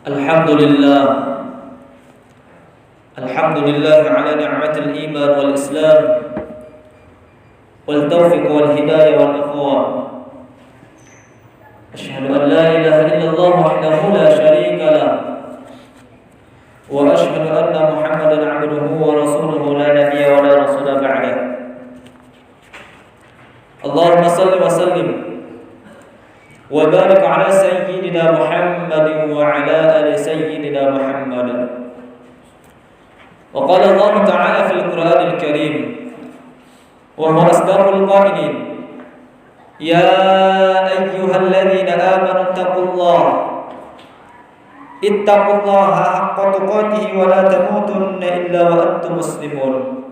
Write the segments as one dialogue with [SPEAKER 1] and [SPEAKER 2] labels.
[SPEAKER 1] Alhamdulillah Alhamdulillah ala ni'matil iman wal islam wal taufiq wal hidayah wal ikhwan. Asyhadu an la ilaha illallah wahdahu la syarika lah wa asyhadu anna Muhammadan 'abduhu wa rasuluhu la nabiyya wa la rasula ba'dah. Allahumma salli wa sallim wa barik ala sayyidina Muhammadin wa ala ali sayyidina Muhammad. Wa qala Allah ta'ala fil Qur'anil Karim wa huwa asdaqul qa'ilin, ya ayyuhalladzina amanu ittaqullaha haqqa tuqatih wa la tamutunna illa wa antum muslimun.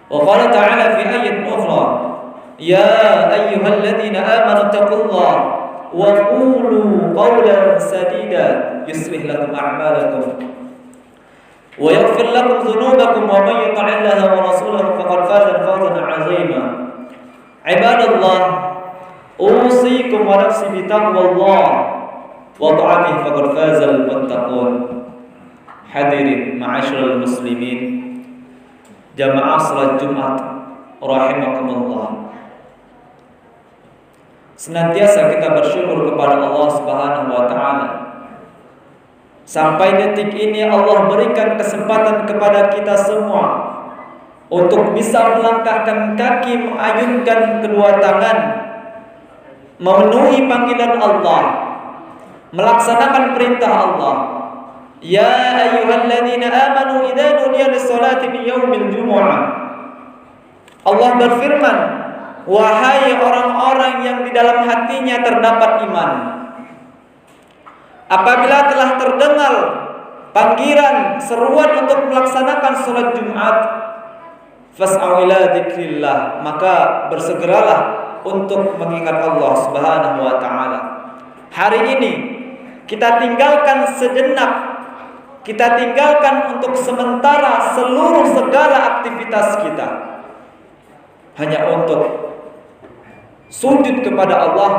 [SPEAKER 1] Wa qala ta'ala fi ayatin ukhra, ya ayyuhalladzina amanu ittaqullaha wa qulu qawlan sadida yuslih lakum a'malakum wa yaghfir lakum dhunubakum wa may yuti'illaha wa rasulahu faqad faza fawzan 'azima. Ibadallah, usikum wa nafsi bi taqwallah wa ta'atihi faqad fazal muttaqun. Hadirin ma'asyiral muslimin, jamaah salat Jumat rahimakumullah. Senantiasa kita bersyukur kepada Allah Subhanahu wa taala. Sampai detik ini Allah berikan kesempatan kepada kita semua untuk bisa melangkahkan kaki, mengayunkan kedua tangan, memenuhi panggilan Allah, melaksanakan perintah Allah. Ya ayyuhalladzina amanu idza nudiya lis-salati min yaumil jumu'ah. Allah berfirman, wahai orang-orang yang di dalam hatinya terdapat iman, apabila telah terdengar panggilan seruan untuk melaksanakan salat Jumat, fas'au ila dzikrillah, maka bersegeralah untuk mengingat Allah Subhanahu wa taala. Hari ini kita tinggalkan sejenak, kita tinggalkan untuk sementara seluruh segala aktivitas kita hanya untuk sujud kepada Allah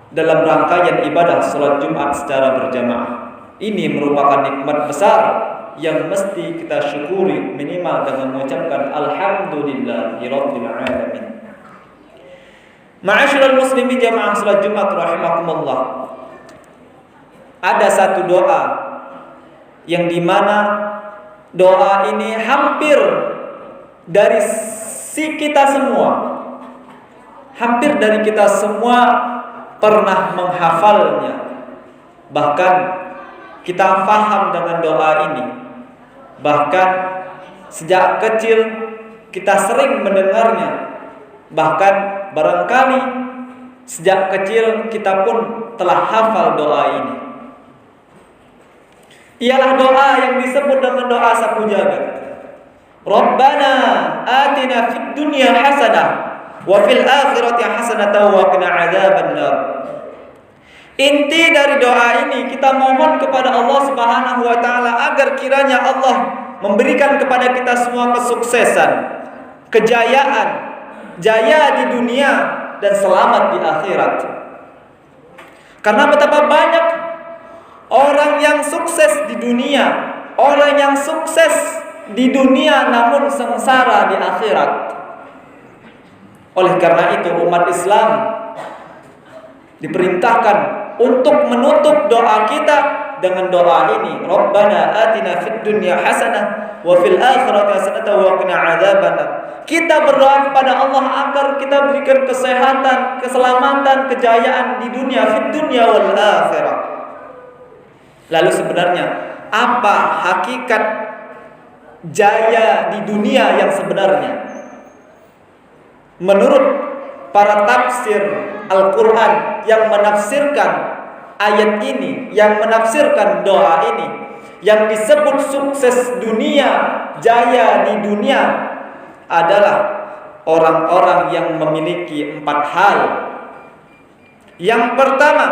[SPEAKER 1] dalam rangkaian ibadah salat Jumat secara berjamaah. Ini merupakan nikmat besar yang mesti kita syukuri, minimal dengan mengucapkan alhamdulillahirabbil alamin. Ma'asyiral muslimin jamaah salat Jumat rahimakumullah. Ada satu doa yang dimana doa ini hampir dari kita semua, hampir dari kita semua pernah menghafalnya. Bahkan kita paham dengan doa ini. Bahkan sejak kecil kita sering mendengarnya. Bahkan barangkali sejak kecil kita pun telah hafal doa ini. Ialah doa yang disebut dengan doa sapu jagat. Rabbana atina fid dunya hasanah wa fil akhirati hasanatan wa qina adzabannar. Inti dari doa ini kita mohon kepada Allah Subhanahu wa taala agar kiranya Allah memberikan kepada kita semua kesuksesan, kejayaan, jaya di dunia dan selamat di akhirat. Karena betapa banyak orang yang sukses di dunia, orang yang sukses di dunia namun sengsara di akhirat. Oleh karena itu umat Islam diperintahkan untuk menutup doa kita dengan doa ini, Rabbana atina fid dunya hasanah wa fil akhirati hasanah wa qina adzabannar. Kita berdoa kepada Allah agar kita berikan kesehatan, keselamatan, kejayaan di dunia, fid dunya wal akhirah. Lalu sebenarnya apa hakikat jaya di dunia yang sebenarnya? Menurut para tafsir Al-Quran yang menafsirkan ayat ini, yang menafsirkan doa ini, yang disebut sukses dunia, jaya di dunia adalah orang-orang yang memiliki 4 hal. Yang pertama,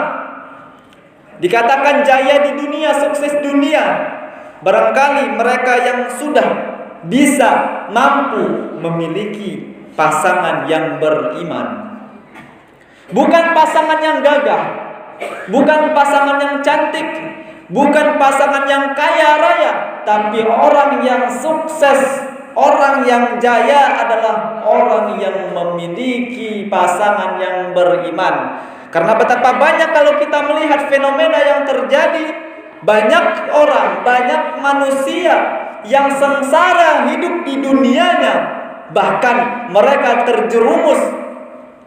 [SPEAKER 1] dikatakan jaya di dunia, sukses dunia, barangkali mereka yang sudah bisa mampu memiliki pasangan yang beriman. Bukan pasangan yang gagah, bukan pasangan yang cantik, Bukan pasangan yang kaya raya, tapi orang yang sukses, orang yang jaya adalah orang yang memiliki pasangan yang beriman. Karena betapa banyak kalau kita melihat fenomena yang terjadi, banyak orang, banyak manusia yang sengsara hidup di dunianya, bahkan mereka terjerumus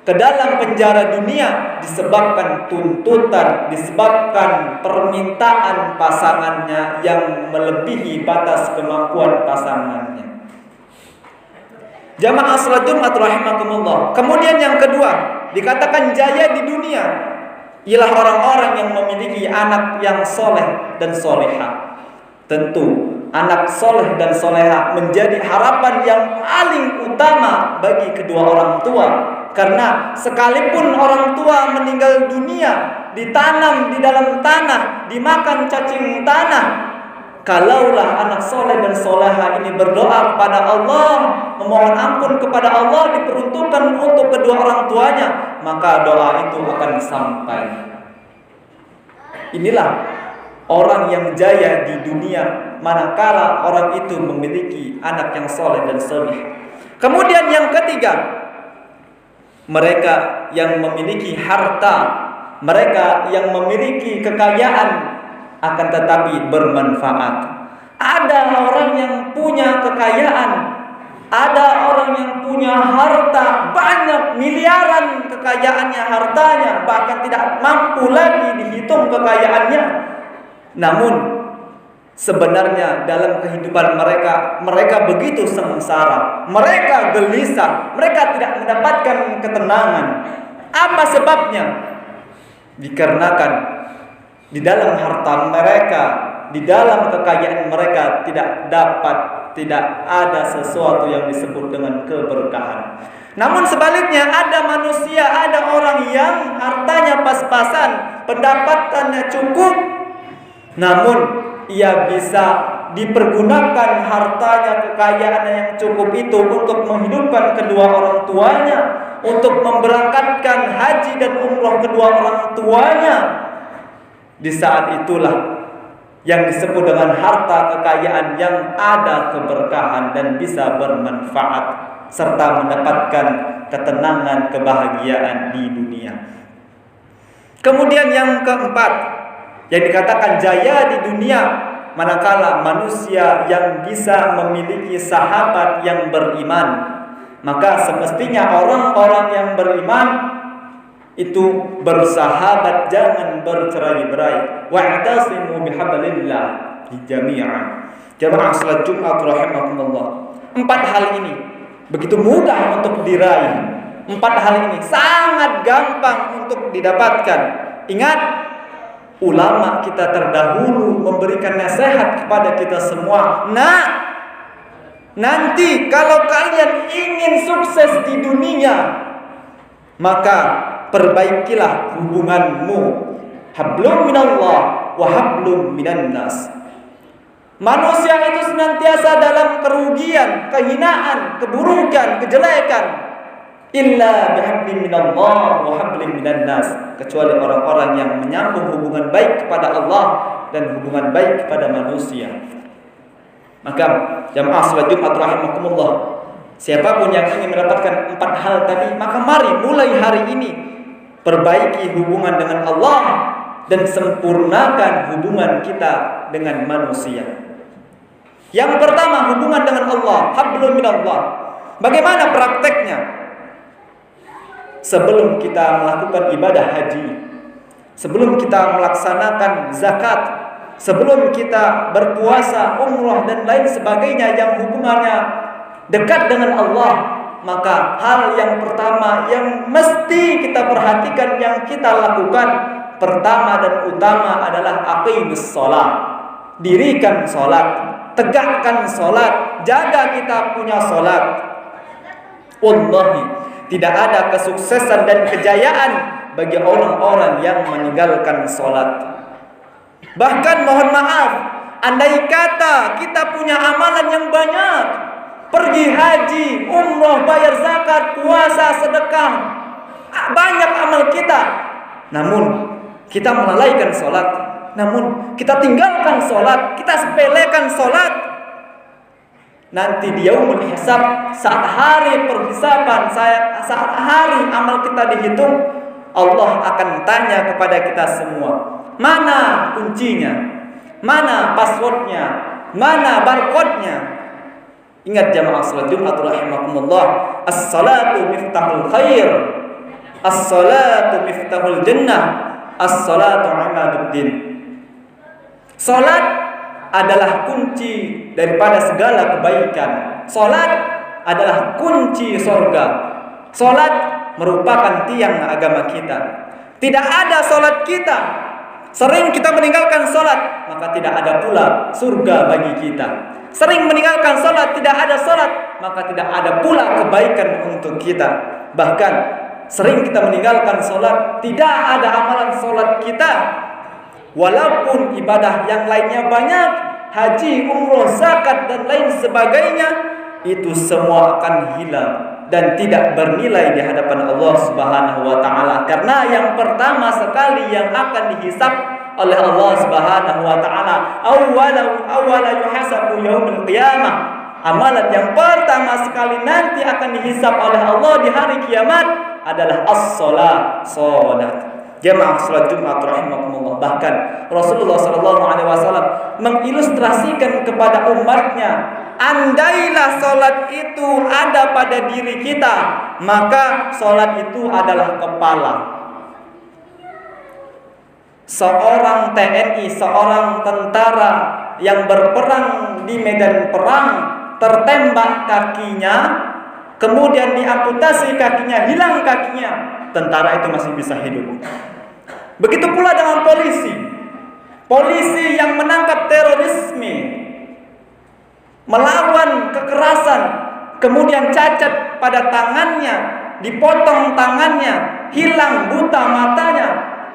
[SPEAKER 1] ke dalam penjara dunia disebabkan tuntutan, disebabkan permintaan pasangannya yang melebihi batas kemampuan pasangannya. Jamaah salat Jumat rahimakumullah. Kemudian yang kedua, dikatakan jaya di dunia ialah orang-orang yang memiliki anak yang soleh dan soleha. Tentu anak soleh dan soleha menjadi harapan yang paling utama bagi kedua orang tua. Karena sekalipun orang tua meninggal dunia, ditanam di dalam tanah, dimakan cacing tanah, kalaulah anak soleh dan soleha ini berdoa kepada Allah, memohon ampun kepada Allah, diperuntukkan untuk kedua orang tuanya, maka doa itu akan sampai. Inilah orang yang jaya di dunia, manakala orang itu memiliki anak yang soleh dan soleh. Kemudian yang ketiga, mereka yang memiliki harta, mereka yang memiliki kekayaan akan tetapi bermanfaat. Ada orang yang punya kekayaan, ada orang yang punya harta banyak, miliaran kekayaannya, hartanya, bahkan tidak mampu lagi dihitung kekayaannya. Namun sebenarnya dalam kehidupan mereka begitu sengsara, mereka gelisah, mereka tidak mendapatkan ketenangan. Apa sebabnya? Dikarenakan di dalam harta mereka, di dalam kekayaan mereka tidak ada sesuatu yang disebut dengan keberkahan. Namun sebaliknya ada manusia, ada orang yang hartanya pas-pasan, pendapatannya cukup, namun ia bisa dipergunakan hartanya, kekayaannya yang cukup itu untuk menghidupkan kedua orang tuanya, untuk memberangkatkan haji dan umroh kedua orang tuanya. Di saat itulah yang disebut dengan harta kekayaan yang ada keberkahan dan bisa bermanfaat serta mendapatkan ketenangan, kebahagiaan di dunia. Kemudian yang keempat, yang dikatakan jaya di dunia, manakala manusia yang bisa memiliki sahabat yang beriman. Maka semestinya orang-orang yang beriman itu bersahabat, jangan bercerai-berai. Wa'tasimu bihablillah jami'an. Jamaah salat Jumat rahimakumullah. 4 hal ini begitu mudah untuk diraih. 4 hal ini sangat gampang untuk didapatkan. Ingat, ulama kita terdahulu memberikan nasihat kepada kita semua. Nah, nanti kalau kalian ingin sukses di dunia, maka perbaikilah hubunganmu. Hablum minallah wa hablum minan nas. Manusia itu senantiasa dalam kerugian, kehinaan, keburukan, kejelekan. Illa bihablin minallah wa hablin minan nas, kecuali orang-orang yang menyambung hubungan baik kepada Allah dan hubungan baik kepada manusia. Maka jamaah salat Jumat rahimakumullah, siapapun yang ingin mendapatkan 4 hal tadi, maka mari mulai hari ini perbaiki hubungan dengan Allah dan sempurnakan hubungan kita dengan manusia. Yang pertama, hubungan dengan Allah, hablum minallah. Bagaimana prakteknya? Sebelum kita melakukan ibadah haji, sebelum kita melaksanakan zakat, sebelum kita berpuasa, umrah dan lain sebagainya yang hubungannya dekat dengan Allah, maka hal yang pertama yang mesti kita perhatikan, yang kita lakukan pertama dan utama adalah aqimus shalah. Dirikan salat, tegakkan salat, jaga kita punya salat. Wallahi, tidak ada kesuksesan dan kejayaan bagi orang-orang yang meninggalkan salat. Bahkan mohon maaf, andai kata kita punya amalan yang banyak, pergi haji, umrah, bayar zakat, puasa, sedekah, banyak amal kita, namun kita melalaikan salat, namun kita tinggalkan sholat, kita sepelekan sholat. Nanti di yaumul hisab, saat hari perhisaban, saat hari amal kita dihitung, Allah akan tanya kepada kita semua, mana kuncinya, mana passwordnya, mana barcode-nya. Ingat jamaah salat Jumat rahimakumullah, as-salatu miftahul khair, as-salatu miftahul jannah, as-salatu imaduddin. Salat adalah kunci daripada segala kebaikan. Salat adalah kunci surga. Salat merupakan tiang agama kita. Tidak ada salat kita, sering kita meninggalkan salat, maka tidak ada pula surga bagi kita. Sering meninggalkan salat, tidak ada salat, maka tidak ada pula kebaikan untuk kita. Bahkan sering kita meninggalkan salat, tidak ada amalan salat kita. Walaupun ibadah yang lainnya banyak, haji, umroh, zakat dan lain sebagainya, itu semua akan hilang dan tidak bernilai di hadapan Allah Subhanahu wa taala. Karena yang pertama sekali yang akan dihisab oleh Allah Subhanahu wa taala, awwala yuhasabu yaumil qiyamah. Amalan yang pertama sekali nanti akan dihisab oleh Allah di hari kiamat adalah as-shalah, salat. Jamaah salat Jumat rahimakumullah. Bahkan Rasulullah sallallahu alaihi wasallam mengilustrasikan kepada umatnya, andailah salat itu ada pada diri kita, maka salat itu adalah kepala. Seorang TNI, seorang tentara yang berperang di medan perang, tertembak kakinya, kemudian diamputasi kakinya, hilang kakinya, tentara itu masih bisa hidup. Begitu pula dengan polisi. Polisi yang menangkap terorisme, melawan kekerasan, kemudian cacat pada tangannya, dipotong tangannya, hilang buta matanya,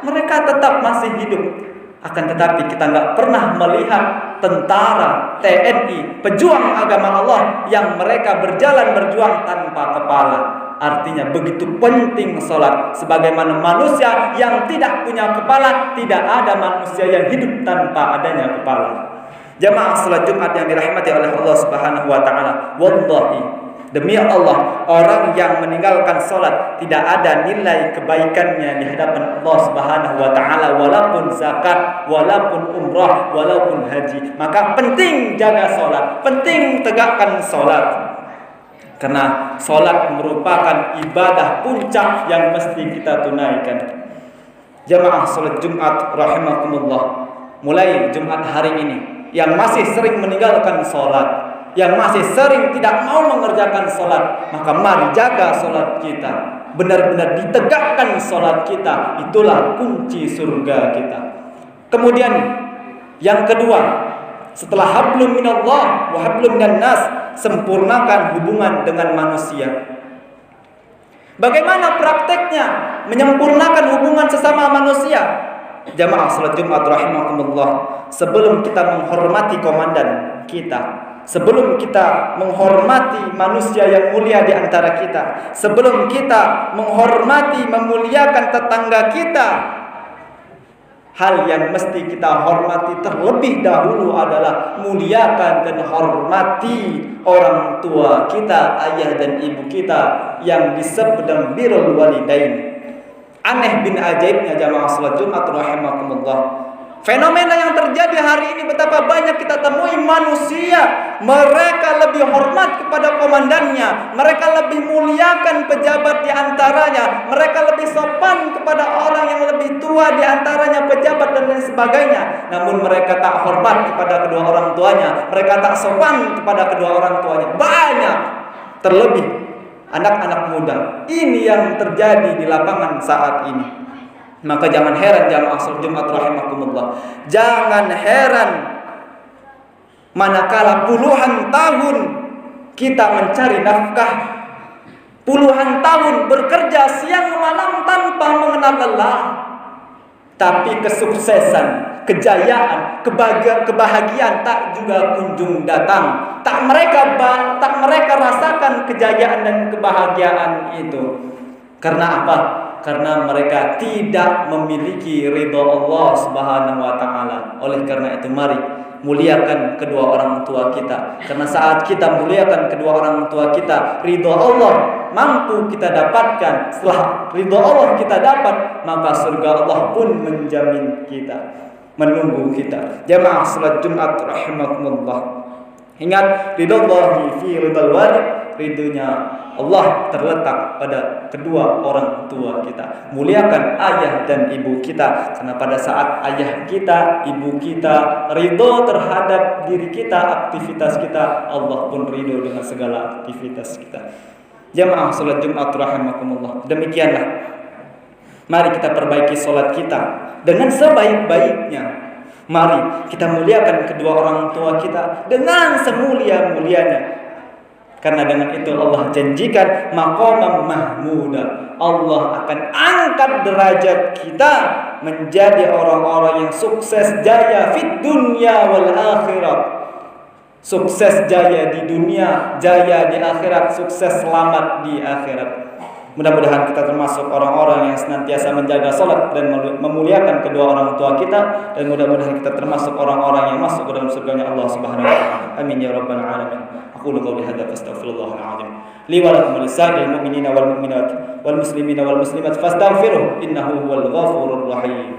[SPEAKER 1] mereka tetap masih hidup. Akan tetapi kita nggak pernah melihat tentara, TNI, pejuang agama Allah yang mereka berjuang tanpa kepala. Artinya begitu penting salat. Sebagaimana manusia yang tidak punya kepala, tidak ada manusia yang hidup tanpa adanya kepala. Jamaah salat Jumat yang dirahmati oleh Allah Subhanahu wa taala, wallahi, demi Allah, orang yang meninggalkan salat tidak ada nilai kebaikannya di hadapan Allah Subhanahu wa taala, walaupun zakat, walaupun umrah, walaupun haji. Maka penting jaga salat, penting tegakkan salat. Karena salat merupakan ibadah puncak yang mesti kita tunaikan. Jamaah salat Jumat rahimakumullah, mulai Jumat hari ini yang masih sering meninggalkan salat, yang masih sering tidak mau mengerjakan salat, maka mari jaga salat kita. Benar-benar ditegakkan salat kita, itulah kunci surga kita. Kemudian yang kedua, setelah hablum minallah wa hablum minan nas, sempurnakan hubungan dengan manusia. Bagaimana prakteknya menyempurnakan hubungan sesama manusia? Jamaah salat Jumat rahimakumullah, sebelum kita menghormati komandan kita, sebelum kita menghormati manusia yang mulia di antara kita, sebelum kita menghormati, memuliakan tetangga kita, hal yang mesti kita hormati terlebih dahulu adalah muliakan dan hormati orang tua kita, ayah dan ibu kita yang disebut dengan birrul walidain. Aneh bin ajaibnya jamaah salat Jumat rahimakumullah, fenomena yang terjadi hari ini, betapa banyak kita temui manusia, mereka lebih hormat kepada komandannya, mereka lebih muliakan pejabat di antaranya, mereka lebih sopan kepada orang yang lebih tua di antaranya, pejabat dan lain sebagainya. Namun mereka tak hormat kepada kedua orang tuanya, mereka tak sopan kepada kedua orang tuanya. Banyak, terlebih anak-anak muda. Ini yang terjadi di lapangan saat ini. Maka jangan heran jamaah salat Jumat rahimakumullah, jangan heran manakala puluhan tahun kita mencari nafkah, puluhan tahun bekerja siang malam tanpa mengenal lelah, tapi kesuksesan, kejayaan, kebahagiaan tak juga kunjung datang. Tak mereka rasakan kejayaan dan kebahagiaan itu. Karena apa? karena mereka tidak memiliki ridha Allah Subhanahu wa taala. Oleh karena itu mari muliakan kedua orang tua kita, karena saat kita muliakan kedua orang tua kita, ridha Allah mampu kita dapatkan. Setelah ridha Allah kita dapat, maka surga Allah pun menjamin kita, menunggu kita. Jamaah salat Jumat rahimakumullah. Ingat, ridhallahi fi ridhal walid, ridhonya Allah terletak pada kedua orang tua kita. Muliakan ayah dan ibu kita, karena pada saat ayah kita, ibu kita ridho terhadap diri kita, aktivitas kita, Allah pun ridho dengan segala aktivitas kita. Jamaah salat Jumat rahimakumullah. Demikianlah, mari kita perbaiki salat kita dengan sebaik-baiknya. Mari kita muliakan kedua orang tua kita dengan semulia-mulianya, karena dengan itu Allah janjikan maqamam mahmuda. Allah akan angkat derajat kita menjadi orang-orang yang sukses jaya fid dunya wal akhirat. Sukses jaya di dunia, jaya di akhirat, sukses selamat di akhirat. Mudah-mudahan kita termasuk orang-orang yang senantiasa menjaga salat dan memuliakan kedua orang tua kita, dan mudah-mudahan kita termasuk orang-orang yang masuk ke dalam surganya Allah Subhanahu wa taala. Amin ya rabbal alamin. Aqulu qawli hadza fastaghfirullahal azim li wa lakum wa lisa'il mu'minina wal mu'minat wal muslimina wal muslimat fastaghfiruhu innahu huwal ghafurur rahim.